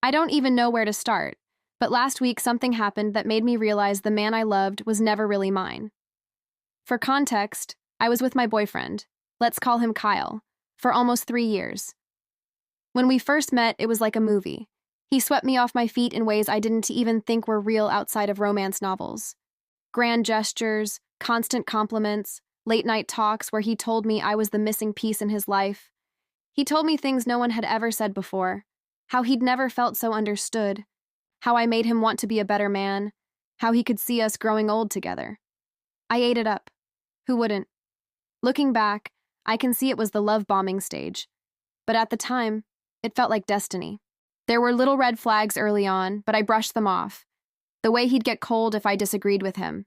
I don't even know where to start, but last week something happened that made me realize the man I loved was never really mine. For context, I was with my boyfriend, let's call him Kyle, for almost 3 years. When we first met, it was like a movie. He swept me off my feet in ways I didn't even think were real outside of romance novels. Grand gestures, constant compliments, late-night talks where he told me I was the missing piece in his life. He told me things no one had ever said before, how he'd never felt so understood, how I made him want to be a better man, how he could see us growing old together. I ate it up. Who wouldn't? Looking back, I can see it was the love bombing stage. But at the time, it felt like destiny. There were little red flags early on, but I brushed them off. The way he'd get cold if I disagreed with him.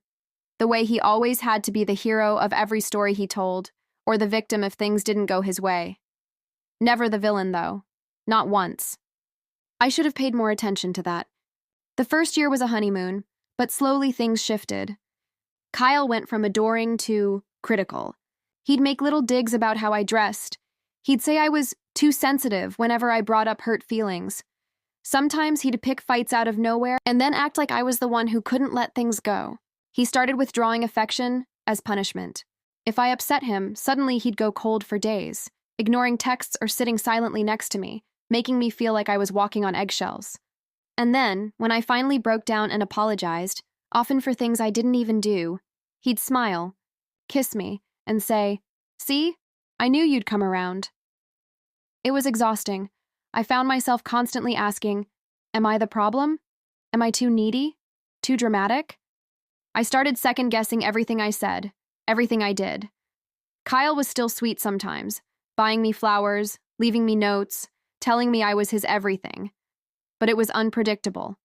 The way he always had to be the hero of every story he told, or the victim if things didn't go his way. Never the villain, though. Not once. I should have paid more attention to that. The first year was a honeymoon, but slowly things shifted. Kyle went from adoring to critical. He'd make little digs about how I dressed. He'd say I was too sensitive whenever I brought up hurt feelings. Sometimes he'd pick fights out of nowhere and then act like I was the one who couldn't let things go. He started withdrawing affection as punishment. If I upset him, suddenly he'd go cold for days, ignoring texts or sitting silently next to me, making me feel like I was walking on eggshells. And then, when I finally broke down and apologized, often for things I didn't even do, he'd smile, kiss me, and say, "See? I knew you'd come around." It was exhausting. I found myself constantly asking, am I the problem? Am I too needy? Too dramatic? I started second-guessing everything I said, everything I did. Kyle was still sweet sometimes, buying me flowers, leaving me notes, telling me I was his everything. But it was unpredictable.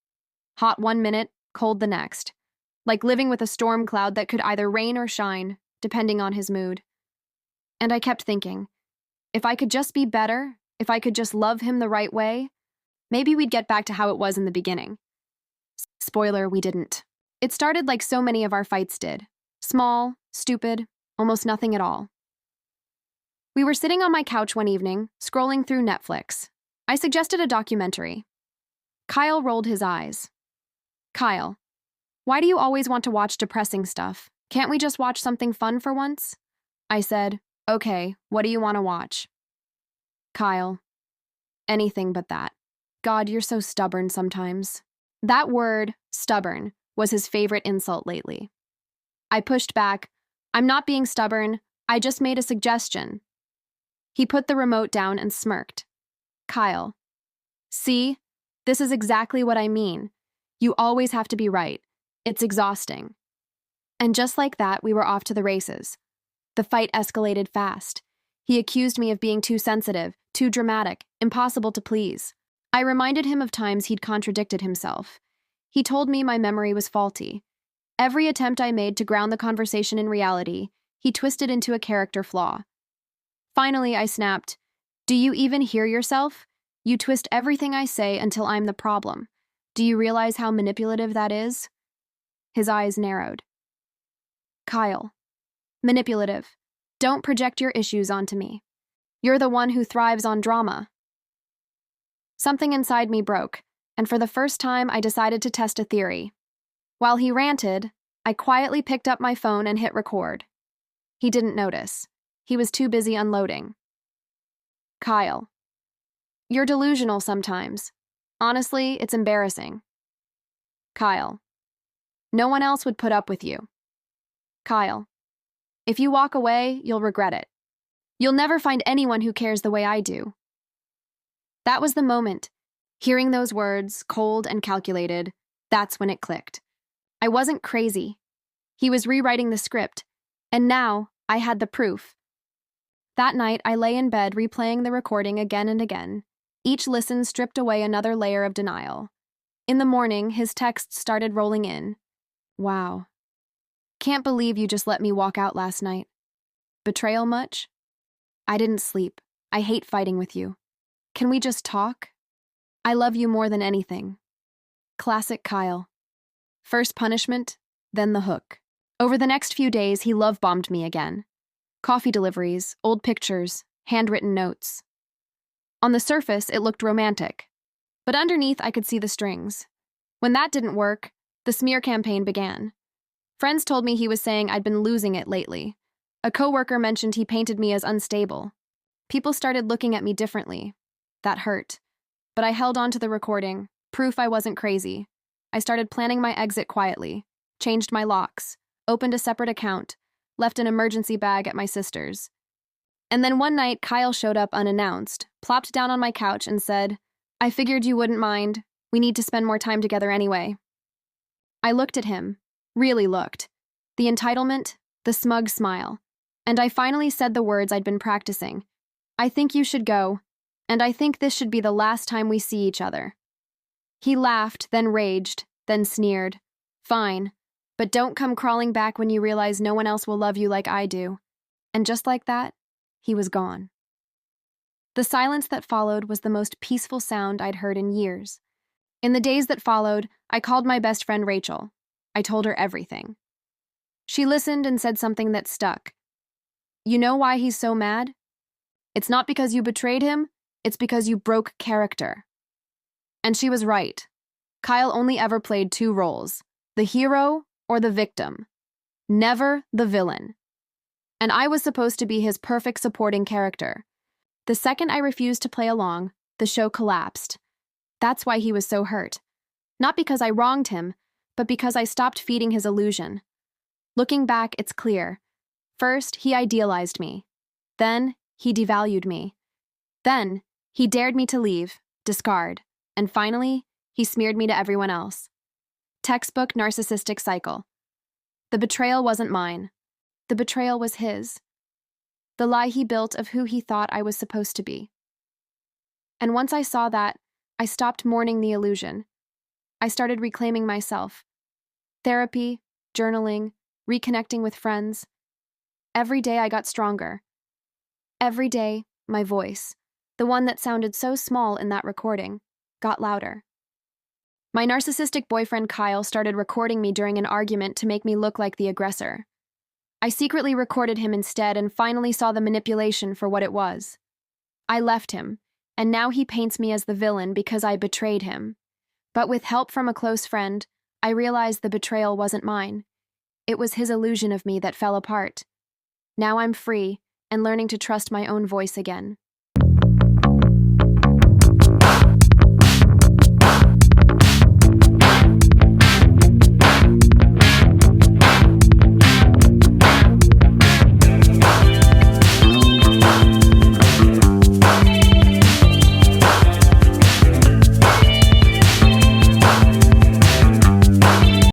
Hot one minute, cold the next. Like living with a storm cloud that could either rain or shine, depending on his mood. And I kept thinking, if I could just be better, if I could just love him the right way, maybe we'd get back to how it was in the beginning. Spoiler, we didn't. It started like so many of our fights did. Small, stupid, almost nothing at all. We were sitting on my couch one evening, scrolling through Netflix. I suggested a documentary. Kyle rolled his eyes. "Kyle, why do you always want to watch depressing stuff? Can't we just watch something fun for once?" I said, "Okay, what do you want to watch?" Kyle, "Anything but that. God, you're so stubborn sometimes." That word, stubborn, was his favorite insult lately. I pushed back. "I'm not being stubborn. I just made a suggestion." He put the remote down and smirked. "Kyle, see? This is exactly what I mean. You always have to be right. It's exhausting." And just like that, we were off to the races. The fight escalated fast. He accused me of being too sensitive, too dramatic, impossible to please. I reminded him of times he'd contradicted himself. He told me my memory was faulty. Every attempt I made to ground the conversation in reality, he twisted into a character flaw. Finally, I snapped, "Do you even hear yourself? You twist everything I say until I'm the problem. Do you realize how manipulative that is?" His eyes narrowed. "Kyle, manipulative. Don't project your issues onto me. You're the one who thrives on drama." Something inside me broke, and for the first time I decided to test a theory. While he ranted, I quietly picked up my phone and hit record. He didn't notice. He was too busy unloading. "Kyle, you're delusional sometimes. Honestly, it's embarrassing." "Kyle, no one else would put up with you." "Kyle, if you walk away, you'll regret it. You'll never find anyone who cares the way I do." That was the moment. Hearing those words, cold and calculated, that's when it clicked. I wasn't crazy. He was rewriting the script, and now I had the proof. That night, I lay in bed replaying the recording again and again. Each listen stripped away another layer of denial. In the morning, his texts started rolling in. "Wow. Can't believe you just let me walk out last night. Betrayal much? I didn't sleep. I hate fighting with you. Can we just talk? I love you more than anything." Classic Kyle. First punishment, then the hook. Over the next few days, he love-bombed me again. Coffee deliveries, old pictures, handwritten notes. On the surface, it looked romantic. But underneath, I could see the strings. When that didn't work, the smear campaign began. Friends told me he was saying I'd been losing it lately. A coworker mentioned he painted me as unstable. People started looking at me differently. That hurt. But I held on to the recording, proof I wasn't crazy. I started planning my exit quietly, changed my locks, opened a separate account, left an emergency bag at my sister's. And then one night, Kyle showed up unannounced, plopped down on my couch and said, "I figured you wouldn't mind. We need to spend more time together anyway." I looked at him, really looked. The entitlement, the smug smile. And I finally said the words I'd been practicing. "I think you should go, and I think this should be the last time we see each other." He laughed, then raged, then sneered. "Fine, but don't come crawling back when you realize no one else will love you like I do." And just like that, he was gone. The silence that followed was the most peaceful sound I'd heard in years. In the days that followed, I called my best friend Rachel. I told her everything. She listened and said something that stuck. "You know why he's so mad? It's not because you betrayed him, it's because you broke character." And she was right. Kyle only ever played two roles, the hero or the victim, never the villain. And I was supposed to be his perfect supporting character. The second I refused to play along, the show collapsed. That's why he was so hurt. Not because I wronged him, but because I stopped feeding his illusion. Looking back, it's clear. First, he idealized me. Then, he devalued me. Then, he dared me to leave, discard. And finally, he smeared me to everyone else. Textbook narcissistic cycle. The betrayal wasn't mine. The betrayal was his. The lie he built of who he thought I was supposed to be. And once I saw that, I stopped mourning the illusion. I started reclaiming myself. Therapy, journaling, reconnecting with friends. Every day I got stronger. Every day, my voice, the one that sounded so small in that recording, got louder. My narcissistic boyfriend Kyle started recording me during an argument to make me look like the aggressor. I secretly recorded him instead and finally saw the manipulation for what it was. I left him, and now he paints me as the villain because I betrayed him. But with help from a close friend, I realized the betrayal wasn't mine. It was his illusion of me that fell apart. Now I'm free and learning to trust my own voice again.